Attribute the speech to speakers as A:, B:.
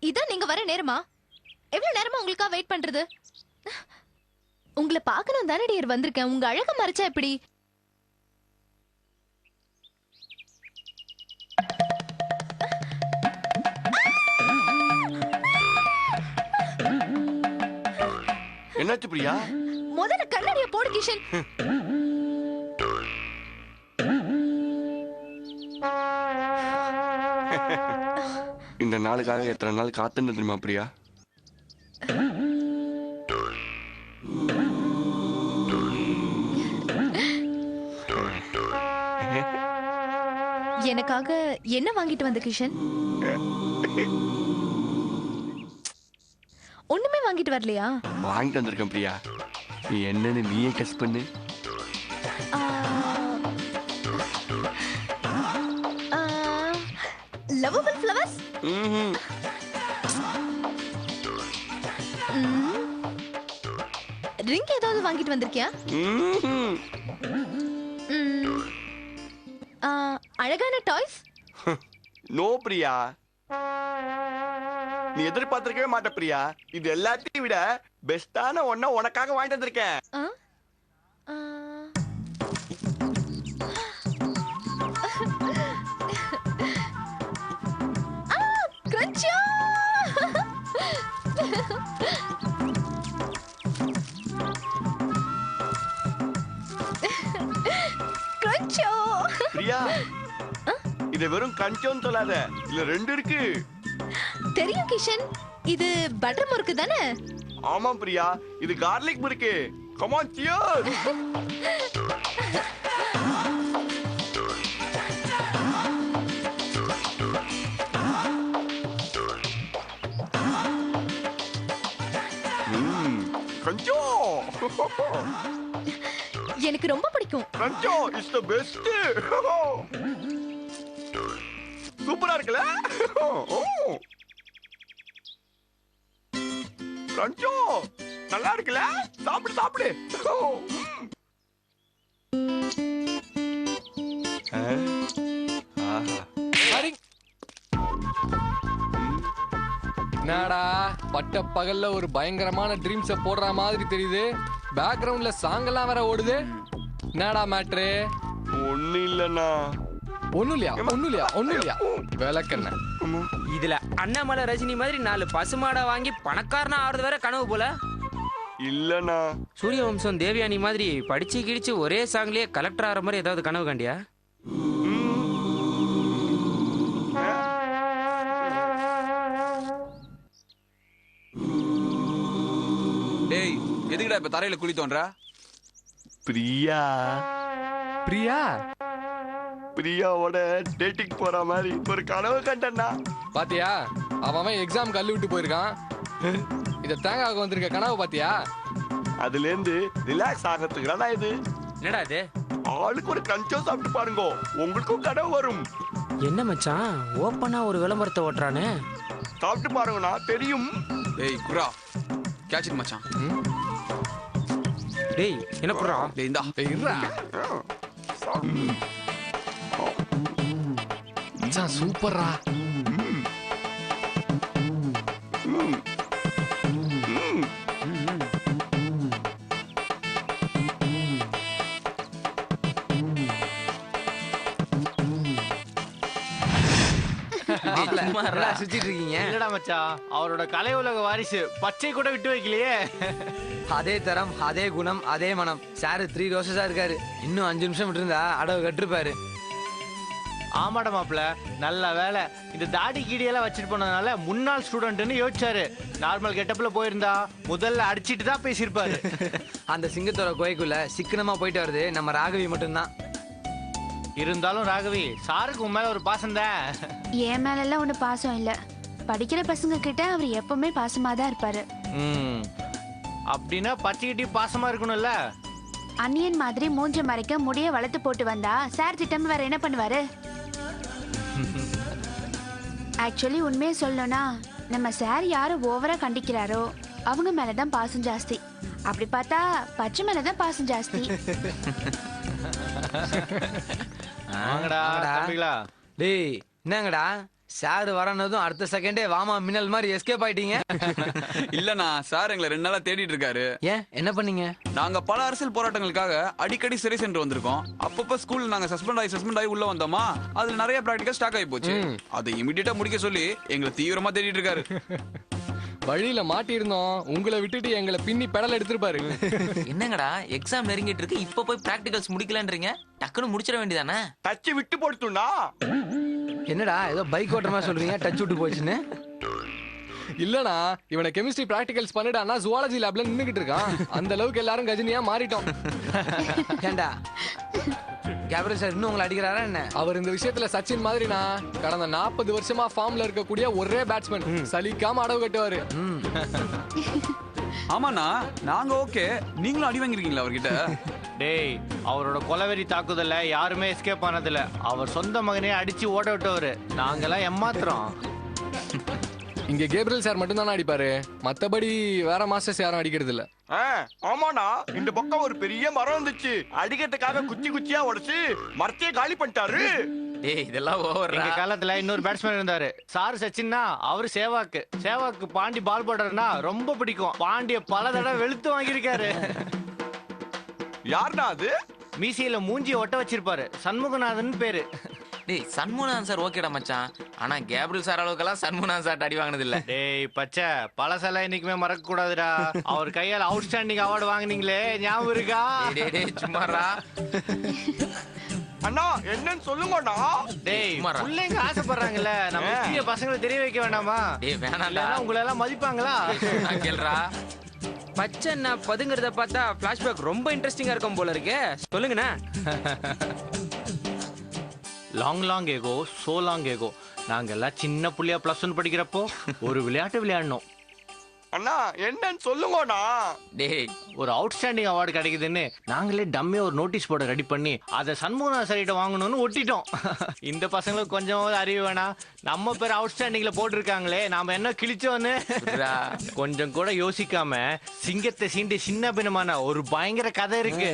A: இதான் நீங்க வர நேரமா? எவ்வளவு நேரமா உங்களுக்கா வெயிட் பண்றது? உங்களை பார்க்கணும் தானே டியர் வந்திருக்கேன். உங்க அழக மறைச்சா எப்படி?
B: என்னாச்சு பிரியா?
A: முதல்ல கண்ணாடிய போடு கிஷன்.
B: இந்த நாளுக்காக எத்தனை நாள் காத்துன்னு தெரியுமா பிரியா?
A: எனக்காக என்ன வாங்கிட்டு வந்த கிஷன்? ஒண்ணுமே வாங்கிட்டு வரலையா?
B: வாங்கிட்டு வந்திருக்கேன் பிரியா. நீ என்னன்னு நீயே கெஸ் பண்ணு.
A: Lovable flowers? ரிங் ஏதாவது வாங்கிட்டு வந்திருக்கியா? அழகான டாய்ஸ்?
B: நோ பிரியா, நீ எதிர்பார்த்திருக்கவே மாட்ட பிரியா. இது எல்லாத்தையும் விட பெஸ்டான ஒன்ன உனக்காக வாங்கிட்டு வந்திருக்கேன்.
A: கிரன்ச்சோ! கிரன்ச்சோ!
B: பிரியா, இது வெறும் கஞ்சோன்னு சொல்லாத, இதுல ரெண்டு இருக்கு.
A: தெரியும் கிஷன், இது பட்டர் முறுக்கு தானே?
B: ஆமா பிரியா, இது கார்லிக் முறுக்கு. Come on, cheers. கஞ்சோ
A: எனக்கு ரொம்ப பிடிக்கும்.
B: கஞ்சோ இஸ் தி பெஸ்ட். சூப்பரா இருக்குல? கஞ்சோ நல்லா இருக்குல? சாப்பிடு சாப்பிடு.
C: என்னடா பட்ட பகல்ல ஒரு பயங்கரமான ட்ரீம்ஸ போடுற மாதிரி தெரியுது. பேக்ரவுண்ட்ல சாங் எல்லாம் வேற ஓடுது. என்னடா மேட்ரு?
B: ஒண்ணு இல்லண்ணா.
C: ஒண்ணும் இல்லையா விளக்கண்ண.
D: இதுல அண்ணாமலை ரஜினி மாதிரி 4 பசுமாடை வாங்கி பணக்காரனா ஆறுது வேற கனவு போல.
B: இல்லண்ணா.
D: சூரிய வம்சம் தேவயானி மாதிரி படிச்சு கிடிச்சு ஒரே சாங்லயே கலெக்டர் ஆகிற மாதிரி ஏதாவது கனவு கண்டியா?
E: டேய், எதுக்குடா இப்ப தரையில குழி தோன்ற?
B: பிரியா பிரியாவோட டேட்டிங் போற மாதிரி ஒரு கனவு கண்டனா.
C: பாத்தியா, அவன் எக்ஸாம் கல்லு விட்டு போயிருக்கான். இத தேங்காய்க்கு வந்திருக்க கனவு பாத்தியா?
B: அதுல இருந்து ரிலாக்ஸ் ஆகிறதுக்கு இது.
D: என்னடா இது?
B: ஆளுக்கு ஒரு கஞ்சோ சாப்பிட்டு பாருங்க, உங்களுக்கும் கனவு வரும்.
D: என்ன மச்சான் ஓப்பனா ஒரு விளம்பரத்தை ஓட்டுறானே?
B: சாப்பிட்டு பாருங்கண்ணா தெரியும்.
E: டேய் குரா, கேட்ச் இட் மச்சான்.
D: டேய் என்ன குரா?
E: டேய் இந்தா.
C: டேய் இருடா. மச்சான் சூப்பர்ரா.
F: இல்லடா மச்சான், அவரோட கலை உலக வாரிசு பச்சை கூட விட்டு வைக்கலையே.
G: அதே தரம், அதே குணம், அதே மனம். சார் 3 ரோசஸா இருக்காரு. இன்னும் 5 நிமிஷம் விட்டு இருந்தா அடவு கட்டிருப்பாரு.
F: ஆமாடா மாப்ள, நல்ல வேலை இந்த தாடி கீடியெல்லாம் வச்சுட்டு போனதுனால முன்னாள் ஸ்டூடெண்ட்னு யோசிச்சாரு. நார்மல் கெட்டப்ல போயிருந்தா முதல்ல அடிச்சிட்டு தான் பேசியிருப்பாரு.
G: அந்த சிங்கத்தோட கோய்க்குள்ள சிக்கனமா போயிட்டு வருது நம்ம ராகவி மட்டும்தான்.
F: இருந்தாலும் ராகவி சாருக்கு உன் மேல ஒரு பாசம் தான்.
H: என் மேலெல்லாம் ஒண்ணு பாசம் இல்ல. படிக்கிற பசங்க கிட்ட அவர் எப்பவுமே பாசமா தான் இருப்பாரு.
F: அப்படின்னா பச்சைக்கிட்டி பாசமா இருக்கணும்ல.
H: அன்னியன் மாதிரி மூஞ்ச மறைக்க முடிய வளர்த்து போட்டு வந்தா சார் திட்டம் வேற என்ன பண்ணுவாரு? ஆக்சுவலி உண்மையை சொல்லணும்னா நம்ம சார் யாரை ஓவரா கண்டிக்கிறாரோ அவங்க மேலதான் பாசம் ஜாஸ்தி. அப்படி பார்த்தா பச்சை மேலதான் பாசம் ஜாஸ்தி.
F: வாங்கடா தம்பிகளா.
G: டேய் என்னங்கடா சார் வரனதும் அடுத்த செகண்டே வாமா மின்னல் மாதிரி எஸ்கேப் ஆயிட்டீங்க.
E: இல்லண்ணா சார் எங்களை 2 நாளா தேடிட்டு இருக்காரு.
G: ஏன் என்ன பண்ணீங்க?
E: நாங்க பல அரசியல் போராட்டங்களுக்காக அடிக்கடி சிறை சென்று வந்திருக்கோம். அப்பப்ப ஸ்கூல்ல நாங்க சஸ்பெண்ட் ஆகி உள்ள வந்தோமா, அதுல நிறைய பிராக்டிகல் ஸ்டாக் ஆகி போச்சு. அதை இமிடியேட்டா முடிக்க சொல்லி எங்களை தீவிரமா தேடிட்டு இருக்காரு.
C: வழியில மாட்டியிருந்தோம், உங்களை விட்டுட்டு எங்களை பின்னி பெடல் எடுத்திருப்பாரு.
I: என்னங்கடா எக்ஸாம் நெருங்கிட்டு இருக்கு, இப்ப போய் பிராக்டிகல்ஸ் முடிக்கலன்றீங்க? டக்குன்னு முடிச்சிட வேண்டியதானே?
B: தச்சு விட்டு போட்டுனா
G: என்னடா ஏதோ பைக் ஓட்டுற மாதிரி சொல்றீங்க, டச் விட்டு போச்சுன்னு?
C: இல்லனா இவனை கெமிஸ்ட்ரி பிராக்டிகல்ஸ் பண்ணிட்டானா ஜுவாலஜி லேப்ல நின்னுகிட்டு இருக்கான். அந்த அளவுக்கு எல்லாரும் கஜினியா மாறிட்டோம்.
G: ஏண்டா கேப்ரல் சார் இன்னும் உங்களை அடிக்கிறாரா என்ன?
C: அவர் இந்த விஷயத்துல சச்சின் மாதிரினா கடந்த 40 வருஷமா ஃபார்ம்ல இருக்கக்கூடிய ஒரே பேட்ஸ்மேன், சலிக்காம அடவு கட்டுவாரு.
E: ஆமாண்ணா நாங்க ஓகே, நீங்களும் அடி வாங்கிருக்கீங்களா அவர்கிட்ட?
F: டேய் அவரோட கொலவெறி தாக்குதல யாருமே எஸ்கேப் ஆனதில்ல. அவர் சொந்த மகனே அடிச்சு ஓட விட்டவரு. நாங்கெல்லாம் ஏமாத்துறோம்.
C: இங்க கேப்ரியல் சார் மட்டும் தானே அடிப்பாரு, மத்தபடி வேற மாஸ்டர்ஸ் யாரும் அடிக்கிறது இல்ல.
B: ஆமாண்ணா, இந்த பக்கம் ஒரு பெரிய மரம் இருந்துச்சு. அடிக்கிறதுக்காக குச்சியா உடைச்சு மரத்தையே காலி பண்ணிட்டாரு.
I: டேய் இதெல்லாம் ஓவர்.
F: எங்க காலத்துல இன்னொரு பேட்ஸ்மேன் இருந்தாரு, சார் சச்சின்னா அவரு சேவாக்கு பாண்டி பால் போடுறதுன்னா ரொம்ப பிடிக்கும். பாண்டிய பல தடவை வெளுத்து வாங்கியிருக்காரு.
B: யாருண்ணா அது?
F: மீசியில மூஞ்சி ஒட்ட வச்சிருப்பாரு, சண்முகநாதன் பேரு.
I: டேய் சண்முகநாதன் சார் ஓகேடா மச்சான், ஆனா கேப்ரியல் சார் அளவுக்கெல்லாம் சண்முகநாதன் சார் அடி வாங்கினது இல்ல.
F: டேய் பச்சை பழசெல்லாம் இன்னைக்குமே மறக்க கூடாதுடா. அவர் கையால அவுட்ஸ்டாண்டிங் அவார்டு வாங்குனீங்களே ஞாபகம் இருக்கா?
I: டேய் சும்மாடா.
B: அண்ணா என்னன்னு சொல்லுங்கண்ணா.
F: டேய் பிள்ளைங்க ஆசைப்படுறாங்கல்ல, நம்ம பெரிய பசங்களை தெரிய வைக்க வேண்டாமா?
I: டேய் வேணாம்டா,
F: உங்களை எல்லாம் மதிப்பாங்களா?
I: கேளுடா.
D: பச்சை நான் பதுங்கிறத பார்த்தா பிளாஷ்பேக் ரொம்ப இன்ட்ரெஸ்டிங்கா இருக்கும் போல இருக்கே. சொல்லுங்கண்ணா.
F: லாங் ஏகோ சோ லாங் ஏகோ நாங்க எல்லாம் சின்ன புள்ளையா +1 படிக்கிறப்போ ஒரு விளையாட்டு விளையாடணும்.
B: அண்ணா என்னன்னு சொல்லுங்கண்ணா.
I: டேய்
F: ஒரு அவுட்ஸ்டாண்டிங் அவார்டு கிடைக்குதுன்னு நாங்களே டம்மியா ஒரு நோட்டீஸ் போர்டை ரெடி பண்ணி அதை சண்முகநாத சார்கிட்ட வாங்கணும்னு ஒட்டிட்டோம். இந்த பசங்களுக்கு கொஞ்சம் அறிவு வேணா? நம்ம பேர் அவுட்ஸ்டாண்டிங்ல போட்டிருக்காங்களே, நாம என்ன கிழிச்சோன்னு கொஞ்சம் கூட யோசிக்காம சிங்கத்தை சீண்டி சின்ன பின்னமான ஒரு பயங்கர கதை இருக்கு.